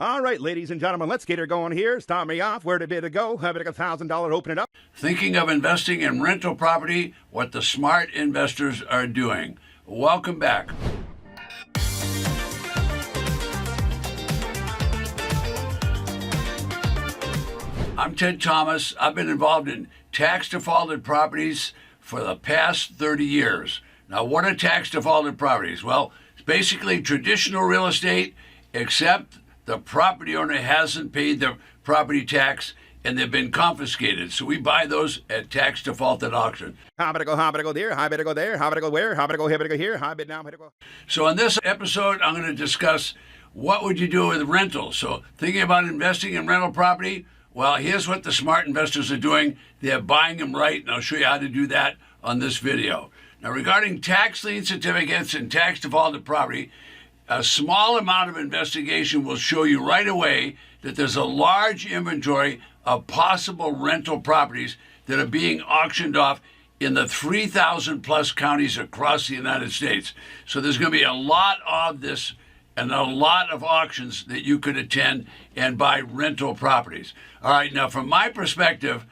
All right, ladies and gentlemen, let's get her going here. Start me off. Where to bid to go? Have it like $1,000. Open it up. Thinking of investing in rental property? What the smart investors are doing. Welcome back. I'm Ted Thomas. I've been involved in tax defaulted properties for the past 30 years. Now, what are tax defaulted properties? Well, it's basically traditional real estate, except the property owner hasn't paid their property tax and they've been confiscated. So we buy those at tax defaulted auction. How about to go there? How about to go there? How about to go where? How about to go here? How about now? How about to go? So in this episode, I'm going to discuss what would you do with rental. So thinking about investing in rental property, well, here's what the smart investors are doing. They're buying them right, and I'll show you how to do that on this video. Now, regarding tax lien certificates and tax defaulted property, a small amount of investigation will show you right away that there's a large inventory of possible rental properties that are being auctioned off in the 3,000 plus counties across the United States. So there's going to be a lot of this and a lot of auctions that you could attend and buy rental properties. All right, now from my perspective,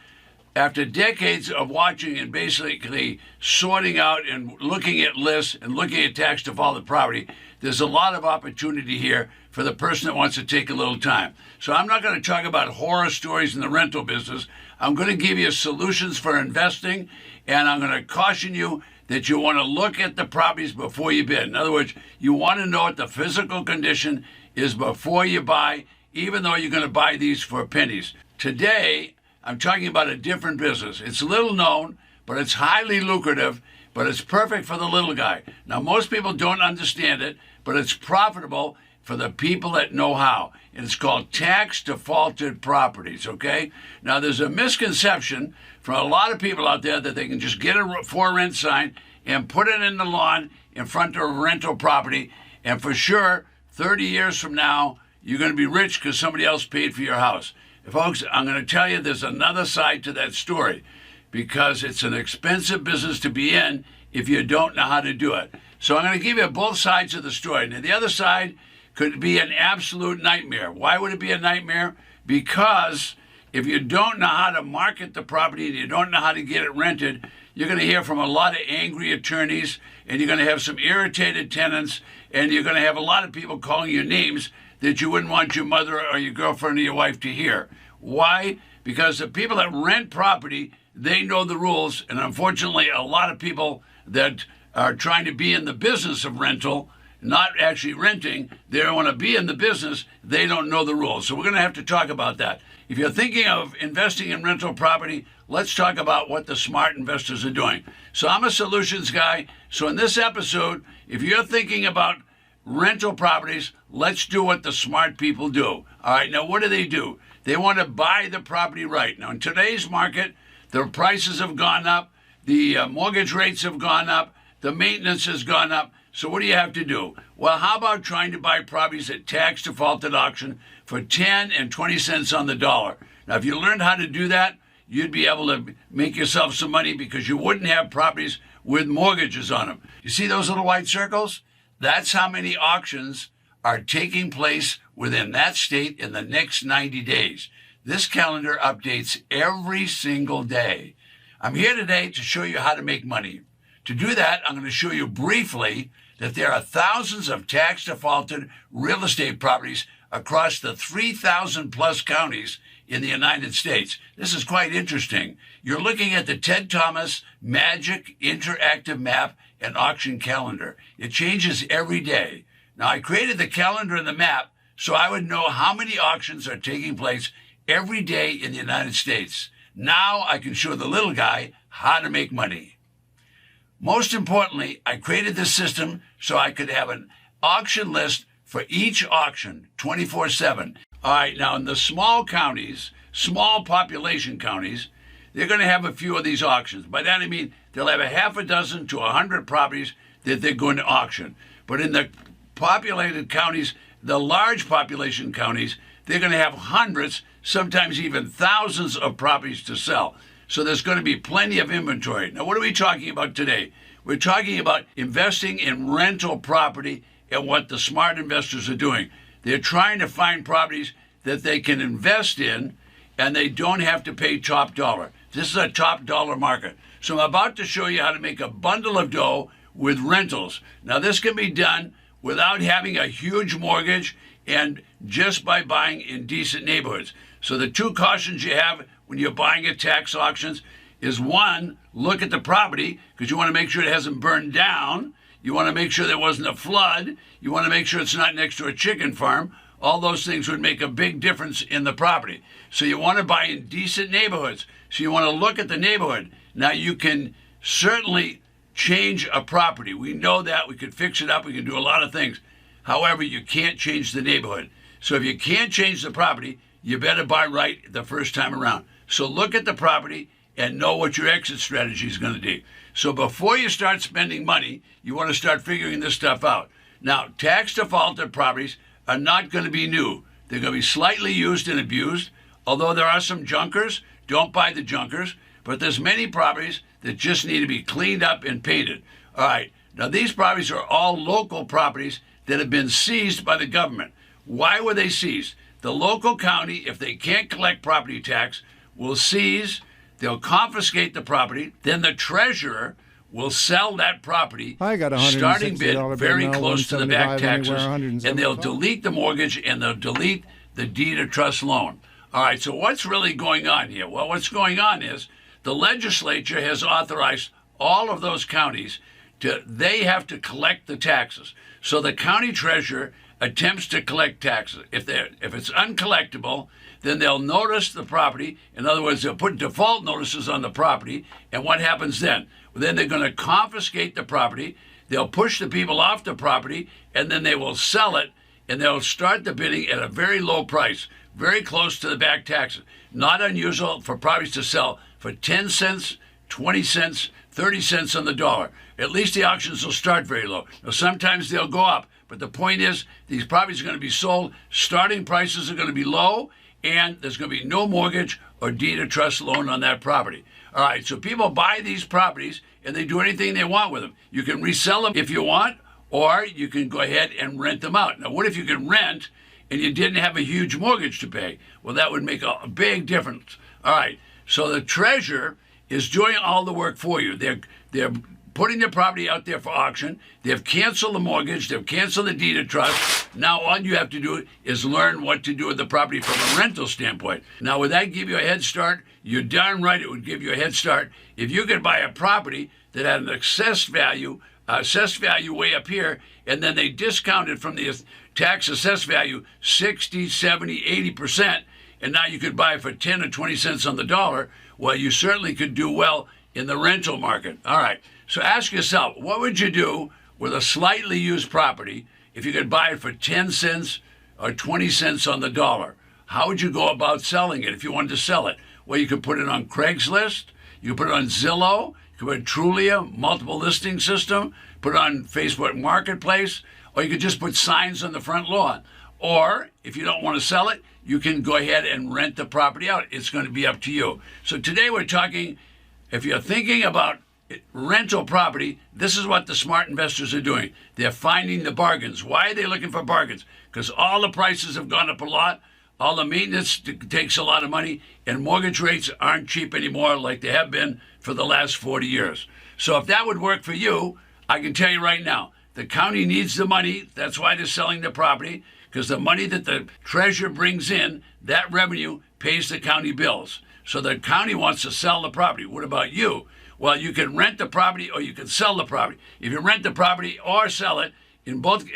after decades of watching and basically sorting out and looking at lists and looking at tax defaulted property, there's a lot of opportunity here for the person that wants to take a little time. So I'm not going to talk about horror stories in the rental business. I'm going to give you solutions for investing, and I'm going to caution you that you want to look at the properties before you bid. In other words, you want to know what the physical condition is before you buy, even though you're going to buy these for pennies. Today, I'm talking about a different business. It's little known, but it's highly lucrative, but it's perfect for the little guy. Now, most people don't understand it, but it's profitable for the people that know how. And it's called tax defaulted properties, okay? Now, there's a misconception from a lot of people out there that they can just get a for rent sign and put it in the lawn in front of a rental property, and for sure, 30 years from now, you're going to be rich because somebody else paid for your house. Folks, I'm going to tell you there's another side to that story, because it's an expensive business to be in if you don't know how to do it. So I'm going to give you both sides of the story. Now, the other side could be an absolute nightmare. Why would it be a nightmare? Because if you don't know how to market the property and you don't know how to get it rented, you're going to hear from a lot of angry attorneys, and you're going to have some irritated tenants, and you're going to have a lot of people calling you names that you wouldn't want your mother or your girlfriend or your wife to hear. Why? Because the people that rent property, they know the rules, and unfortunately, a lot of people that are trying to be in the business of rental, not actually renting, they don't want to be in the business, they don't know the rules. So we're going to have to talk about that. If you're thinking of investing in rental property, let's talk about what the smart investors are doing. So I'm a solutions guy. So in this episode, if you're thinking about rental properties, let's do what the smart people do. All right, now what do? They want to buy the property right. Now in today's market, the prices have gone up, the mortgage rates have gone up, the maintenance has gone up. So what do you have to do? Well, how about trying to buy properties at tax defaulted auction for 10 and 20 cents on the dollar? Now, if you learned how to do that, you'd be able to make yourself some money because you wouldn't have properties with mortgages on them. You see those little white circles? That's how many auctions are taking place within that state in the next 90 days. This calendar updates every single day. I'm here today to show you how to make money. To do that, I'm going to show you briefly that there are thousands of tax defaulted real estate properties across the 3,000 plus counties in the United States. This is quite interesting. You're looking at the Ted Thomas Magic Interactive Map and Auction Calendar. It changes every day. Now, I created the calendar and the map so I would know how many auctions are taking place every day in the United States. Now I can show the little guy how to make money. Most importantly, I created this system so I could have an auction list for each auction 24/7. All right, now in the small counties, small population counties, they're going to have a few of these auctions. By that I mean they'll have a half a dozen to 100 properties that they're going to auction. But in the populated counties, the large population counties, they're going to have hundreds, sometimes even thousands of properties to sell. So there's going to be plenty of inventory. Now, what are we talking about today? We're talking about investing in rental property and what the smart investors are doing. They're trying to find properties that they can invest in and they don't have to pay top dollar. This is a top dollar market. So I'm about to show you how to make a bundle of dough with rentals. Now this can be done without having a huge mortgage and just by buying in decent neighborhoods. So the two cautions you have when you're buying at tax auctions is, one, look at the property because you want to make sure it hasn't burned down. You want to make sure there wasn't a flood. You want to make sure it's not next to a chicken farm. All those things would make a big difference in the property. So you want to buy in decent neighborhoods. So you want to look at the neighborhood. Now you can certainly change a property. We know that. We could fix it up. We can do a lot of things. However, you can't change the neighborhood. So if you can't change the property, you better buy right the first time around. So look at the property and know what your exit strategy is going to be. So before you start spending money, you want to start figuring this stuff out. Now, tax defaulted properties are not going to be new. They're going to be slightly used and abused. Although there are some junkers, don't buy the junkers. But there's many properties that just need to be cleaned up and painted. All right, now these properties are all local properties that have been seized by the government. Why were they seized? The local county, if they can't collect property tax, will seize, they'll confiscate the property, then the treasurer will sell that property, I got a starting bid very now, close to the back taxes, anywhere, and they'll delete the mortgage and they'll delete the deed of trust loan. All right, so what's really going on here? Well, what's going on is the legislature has authorized all of those counties they have to collect the taxes. So the county treasurer attempts to collect taxes. If it's uncollectible, then they'll notice the property. In other words, they'll put default notices on the property. And what happens then? Well, then they're going to confiscate the property. They'll push the people off the property, and then they will sell it, and they'll start the bidding at a very low price, very close to the back taxes. Not unusual for properties to sell for 10 cents, 20 cents, 30 cents on the dollar. At least the auctions will start very low. Now, sometimes they'll go up, but the point is these properties are going to be sold. Starting prices are going to be low, and there's going to be no mortgage or deed of trust loan on that property. All right, so people buy these properties, and they do anything they want with them. You can resell them if you want, or you can go ahead and rent them out. Now, what if you can rent and you didn't have a huge mortgage to pay? Well, that would make a big difference. All right, so the treasurer is doing all the work for you. They're putting the property out there for auction. They've canceled the mortgage. They've canceled the deed of trust. Now all you have to do is learn what to do with the property from a rental standpoint. Now, would that give you a head start? You're darn right it would give you a head start. If you could buy a property that had an assessed value way up here, and then they discounted from the tax assessed value 60, 70, 80%, and now you could buy it for 10 or 20 cents on the dollar, well, you certainly could do well in the rental market. All right, so ask yourself, what would you do with a slightly used property if you could buy it for 10 cents or 20 cents on the dollar? How would you go about selling it if you wanted to sell it? Well, you could put it on Craigslist, you could put it on Zillow, you could put it on Trulia, multiple listing system, put it on Facebook Marketplace, or you could just put signs on the front lawn. Or if you don't want to sell it, you can go ahead and rent the property out. It's going to be up to you. So today we're talking, if you're thinking about rental property, this is what the smart investors are doing. They're finding the bargains. Why are they looking for bargains? Because all the prices have gone up a lot. All the maintenance takes a lot of money, and mortgage rates aren't cheap anymore like they have been for the last 40 years. So if that would work for you, I can tell you right now, the county needs the money. That's why they're selling the property, because the money that the treasurer brings in, that revenue pays the county bills. So the county wants to sell the property. What about you? Well, you can rent the property or you can sell the property. If you rent the property or sell it, in both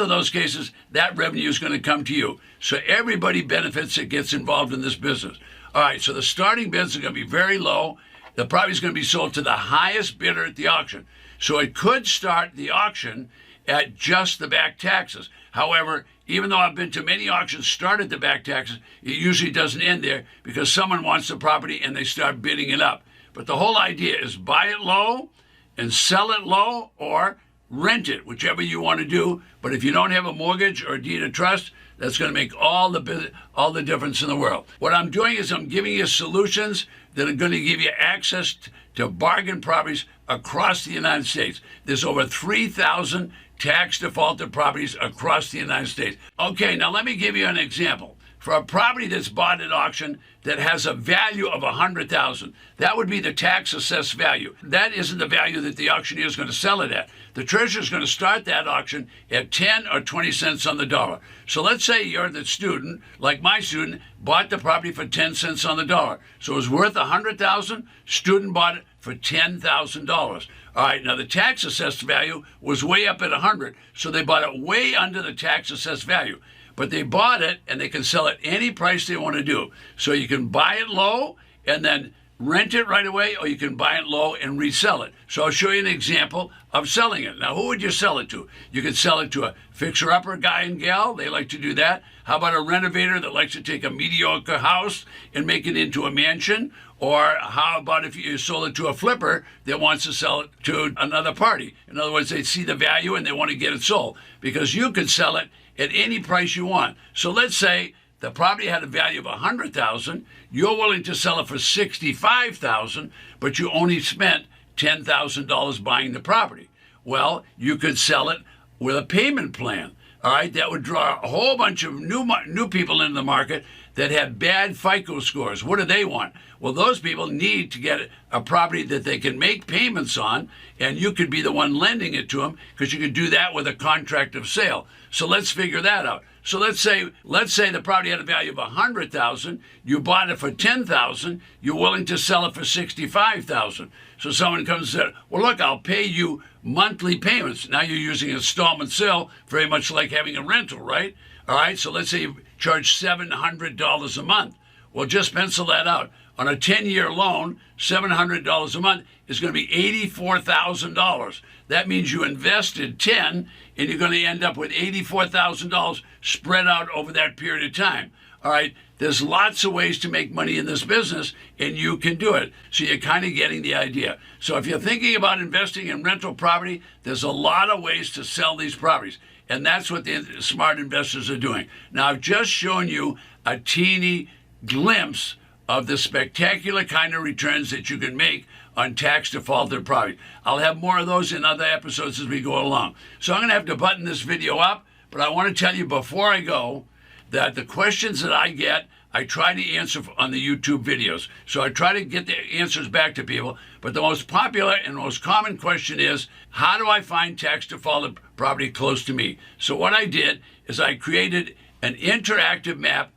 of those cases, that revenue is going to come to you. So everybody benefits that gets involved in this business. All right, so the starting bids are going to be very low. The property is going to be sold to the highest bidder at the auction. So it could start the auction at just the back taxes. However, even though I've been to many auctions start at the back taxes, it usually doesn't end there because someone wants the property and they start bidding it up. But the whole idea is buy it low and sell it low, or rent it, whichever you want to do. But if you don't have a mortgage or a deed of trust, that's going to make all the difference in the world. What I'm doing is I'm giving you solutions that are going to give you access to bargain properties across the United States. There's over 3,000 tax defaulted properties across the United States. Okay, now let me give you an example. For a property that's bought at auction that has a value of $100,000, that would be the tax assessed value. That isn't the value that the auctioneer is going to sell it at. The treasurer is going to start that auction at 10 or 20 cents on the dollar. So let's say you're the student, like my student, bought the property for 10 cents on the dollar. So it was worth $100,000. Student bought it for $10,000. All right, now the tax assessed value was way up at 100, so they bought it way under the tax assessed value. But they bought it and they can sell it any price they want to do. So you can buy it low and then rent it right away, or you can buy it low and resell it. So I'll show you an example of selling it. Now, who would you sell it to? You could sell it to a fixer-upper guy and gal. They like to do that. How about a renovator that likes to take a mediocre house and make it into a mansion? Or how about if you sold it to a flipper that wants to sell it to another party? In other words, they see the value and they want to get it sold, because you could sell it at any price you want. So let's say the property had a value of $100,000. You're willing to sell it for $65,000, but you only spent $10,000 buying the property. Well, you could sell it with a payment plan. All right, that would draw a whole bunch of new people into the market that had bad FICO scores. What do they want? Well, those people need to get a property that they can make payments on, and you could be the one lending it to them, because you could do that with a contract of sale. So let's figure that out. So let's say the property had a value of $100,000. You bought it for $10,000. You're willing to sell it for $65,000. So someone comes and says, "Well, look, I'll pay you monthly payments." Now you're using installment sale, very much like having a rental, right? All right. So let's say you charge $700 a month. Well, just pencil that out. On a 10-year loan, $700 a month is going to be $84,000. That means you invested 10, and you're going to end up with $84,000 spread out over that period of time. All right, there's lots of ways to make money in this business, and you can do it. So you're kind of getting the idea. So if you're thinking about investing in rental property, there's a lot of ways to sell these properties. And that's what the smart investors are doing. Now, I've just shown you a teeny glimpse of the spectacular kind of returns that you can make on tax defaulted property. I'll have more of those in other episodes as we go along. So I'm going to have to button this video up, but I want to tell you before I go that the questions that I get, I try to answer on the YouTube videos. So I try to get the answers back to people. But the most popular and most common question is, how do I find tax defaulted property close to me? So what I did is I created an interactive map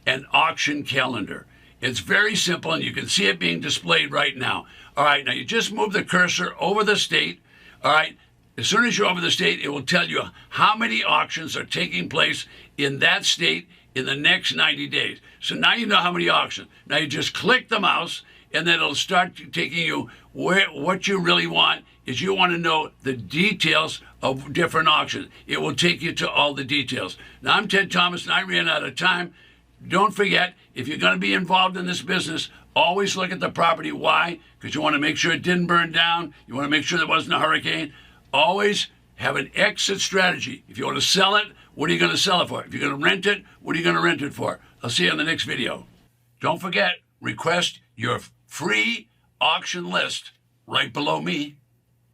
and auction calendar. It's very simple, and you can see it being displayed right now. All right, now you just move the cursor over the state. All right, as soon as you're over the state, it will tell you how many auctions are taking place in that state in the next 90 days. So now you know how many auctions. Now you just click the mouse, and then it'll start taking you where what you really want is you want to know the details of different auctions. It will take you to all the details. Now, I'm Ted Thomas, and I ran out of time. Don't forget, if you're going to be involved in this business, always look at the property. Why? Because you want to make sure it didn't burn down. You want to make sure there wasn't a hurricane. Always have an exit strategy. If you want to sell it, what are you going to sell it for? If you're going to rent it, what are you going to rent it for? I'll see you on the next video. Don't forget, request your free auction list right below me.